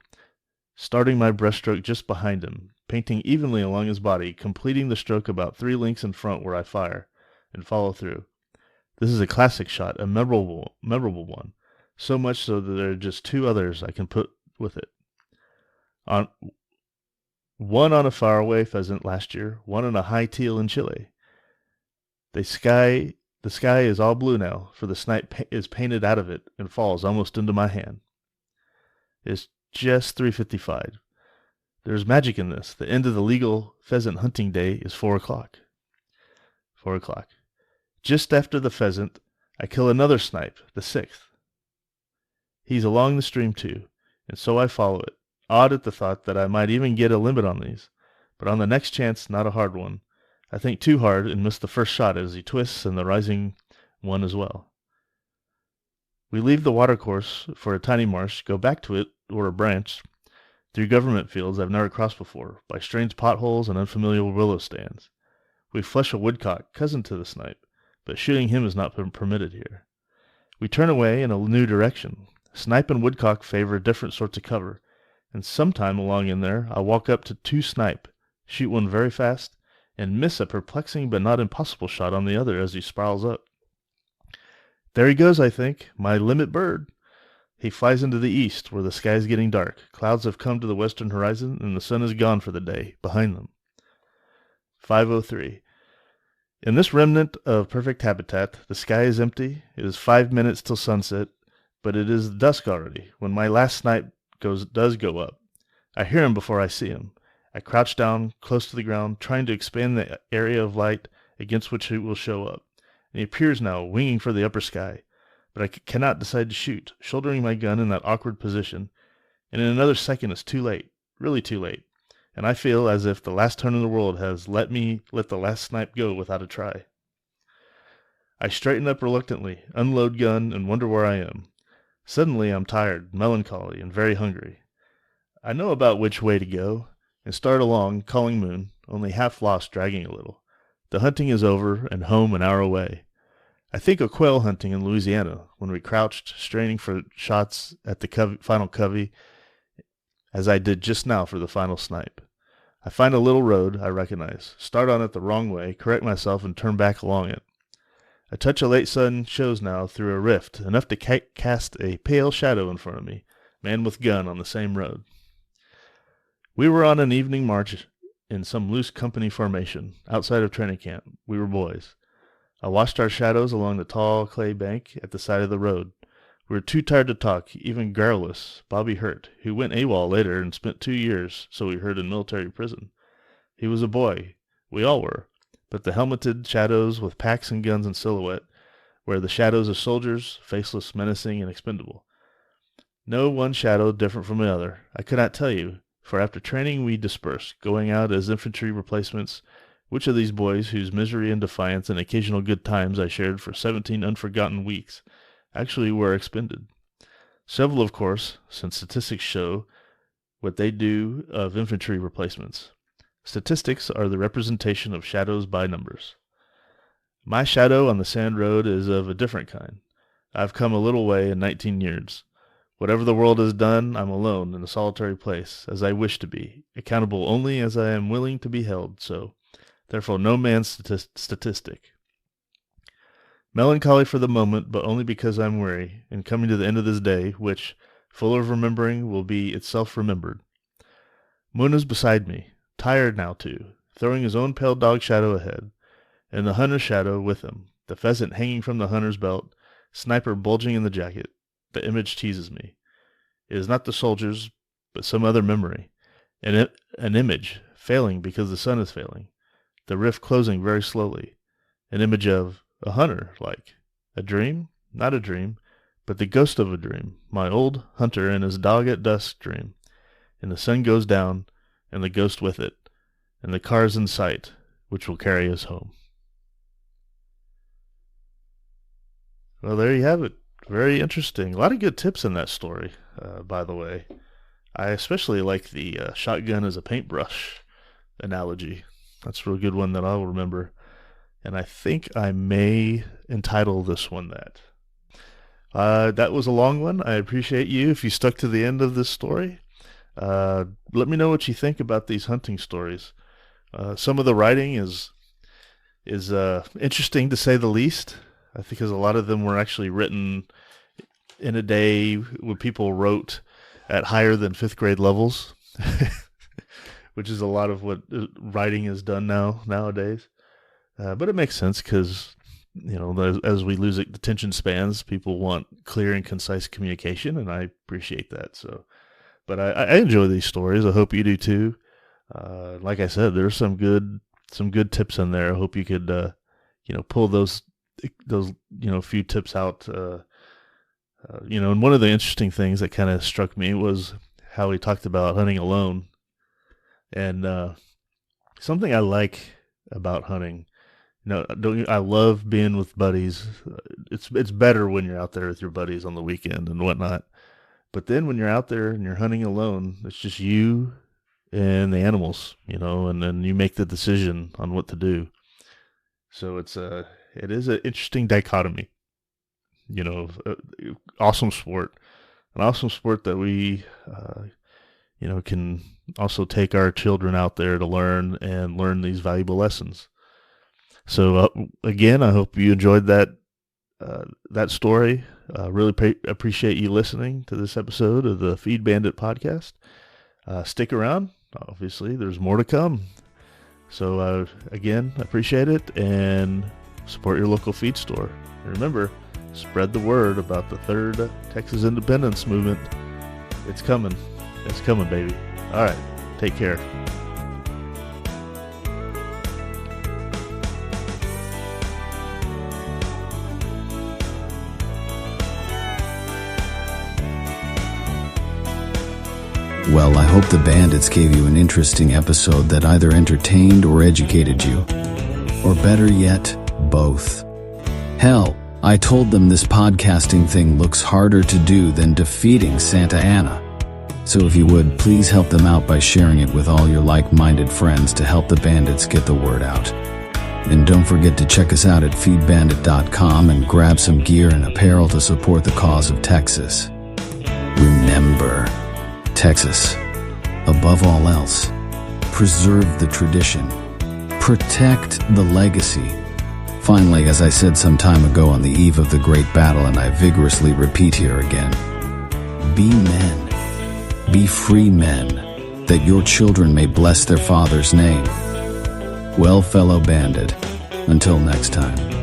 starting my brushstroke just behind him, painting evenly along his body, completing the stroke about 3 lengths in front where I fire, and follow through. This is a classic shot, a memorable one, so much so that there are just 2 others I can put with it. One on a faraway pheasant last year, one on a high teal in Chile. The sky is all blue now, for the snipe is painted out of it and falls almost into my hand. It's just 3:55. There's magic in this. The end of the legal pheasant hunting day is 4 o'clock. 4 o'clock. Just after the pheasant, I kill another snipe, the 6th. He's along the stream too, and so I follow it, awed at the thought that I might even get a limit on these. But on the next chance, not a hard one. I think too hard and miss the first shot as he twists and the rising one as well. We leave the watercourse for a tiny marsh, go back to it or a branch, through government fields I've never crossed before, by strange potholes and unfamiliar willow stands. We flush a woodcock, cousin to the snipe, but shooting him is not permitted here. We turn away in a new direction. Snipe and woodcock favor different sorts of cover, and sometime along in there I'll walk up to 2 snipe, shoot one very fast, and miss a perplexing but not impossible shot on the other as he spirals up. There he goes, I think, my limit bird. He flies into the east, where the sky is getting dark. Clouds have come to the western horizon, and the sun is gone for the day, behind them. 5:03. In this remnant of perfect habitat, the sky is empty. It is 5 minutes till sunset, but it is dusk already, when my last snipe does go up. I hear him before I see him. I crouch down, close to the ground, trying to expand the area of light against which he will show up. And he appears now, winging for the upper sky. But I cannot decide to shoot, shouldering my gun in that awkward position, and in another second it's too late, really too late, and I feel as if the last turn in the world has let the last snipe go without a try. I straighten up reluctantly, unload gun, and wonder where I am. Suddenly I'm tired, melancholy, and very hungry. I know about which way to go, and start along, calling Moon, only half lost, dragging a little. The hunting is over, and home an hour away. I think of quail hunting in Louisiana, when we crouched, straining for shots at the final covey, as I did just now for the final snipe. I find a little road I recognize, start on it the wrong way, correct myself, and turn back along it. A touch of late sun shows now through a rift, enough to cast a pale shadow in front of me, man with gun on the same road. We were on an evening march in some loose company formation, outside of training camp. We were boys. I watched our shadows along the tall clay bank at the side of the road. We were too tired to talk, even garrulous. Bobby Hurt, who went AWOL later and spent 2 years, so we heard, in military prison. He was a boy. We all were. But the helmeted shadows with packs and guns in silhouette were the shadows of soldiers, faceless, menacing, and expendable. No one shadow different from another. I could not tell you, for after training we dispersed, going out as infantry replacements. Which of these boys, whose misery and defiance and occasional good times I shared for 17 unforgotten weeks, actually were expended? Several, of course, since statistics show what they do of infantry replacements. Statistics are the representation of shadows by numbers. My shadow on the sand road is of a different kind. I've come a little way in 19 years. Whatever the world has done, I'm alone in a solitary place, as I wish to be, accountable only as I am willing to be held so. Therefore no man's statistic. Melancholy for the moment, but only because I'm weary, and coming to the end of this day, which, full of remembering, will be itself remembered. Moon is beside me. tired now too, throwing his own pale dog shadow ahead, and the hunter's shadow with him, the pheasant hanging from the hunter's belt, sniper bulging in the jacket. The image teases me. It is not the soldiers, but some other memory. An image, failing because the sun is failing. The rift closing very slowly. An image of a hunter, like. A dream? Not a dream, but the ghost of a dream. My old hunter and his dog at dusk dream. And the sun goes down, and the ghost with it, and the cars in sight, which will carry us home. Well, there you have it. Very interesting. A lot of good tips in that story, by the way. I especially like the shotgun as a paintbrush analogy. That's a real good one that I'll remember. And I think I may entitle this one that. That was a long one. I appreciate you if you stuck to the end of this story. Let me know what you think about these hunting stories. Some of the writing is interesting to say the least. I think because a lot of them were actually written in a day when people wrote at higher than 5th grade levels, which is a lot of what writing is done nowadays. But it makes sense because, as we lose attention spans, people want clear and concise communication, and I appreciate that. So, but I enjoy these stories. I hope you do too. Like I said, there's some good tips in there. I hope you could, pull those few tips out. And one of the interesting things that kind of struck me was how he talked about hunting alone, and something I like about hunting. I love being with buddies. It's better when you're out there with your buddies on the weekend and whatnot. But then when you're out there and you're hunting alone, it's just you and the animals, and then you make the decision on what to do. So it is an interesting dichotomy. Awesome sport, an awesome sport that we, can also take our children out there to learn these valuable lessons. So again, I hope you enjoyed that story. Really appreciate you listening to this episode of the Feed Bandit podcast. Stick around. Obviously, there's more to come. So again, I appreciate it, and support your local feed store. And remember, spread the word about the third Texas independence movement. It's coming. It's coming, baby. All right. Take care. Well, I hope the Bandits gave you an interesting episode that either entertained or educated you. Or better yet, both. Hell, I told them this podcasting thing looks harder to do than defeating Santa Anna. So if you would, please help them out by sharing it with all your like-minded friends to help the Bandits get the word out. And don't forget to check us out at feedbandit.com and grab some gear and apparel to support the cause of Texas. Remember, Texas, above all else, preserve the tradition, protect the legacy. Finally, as I said some time ago on the eve of the great battle, and I vigorously repeat here again, be men, be free men, that your children may bless their father's name. Well, fellow bandit, until next time.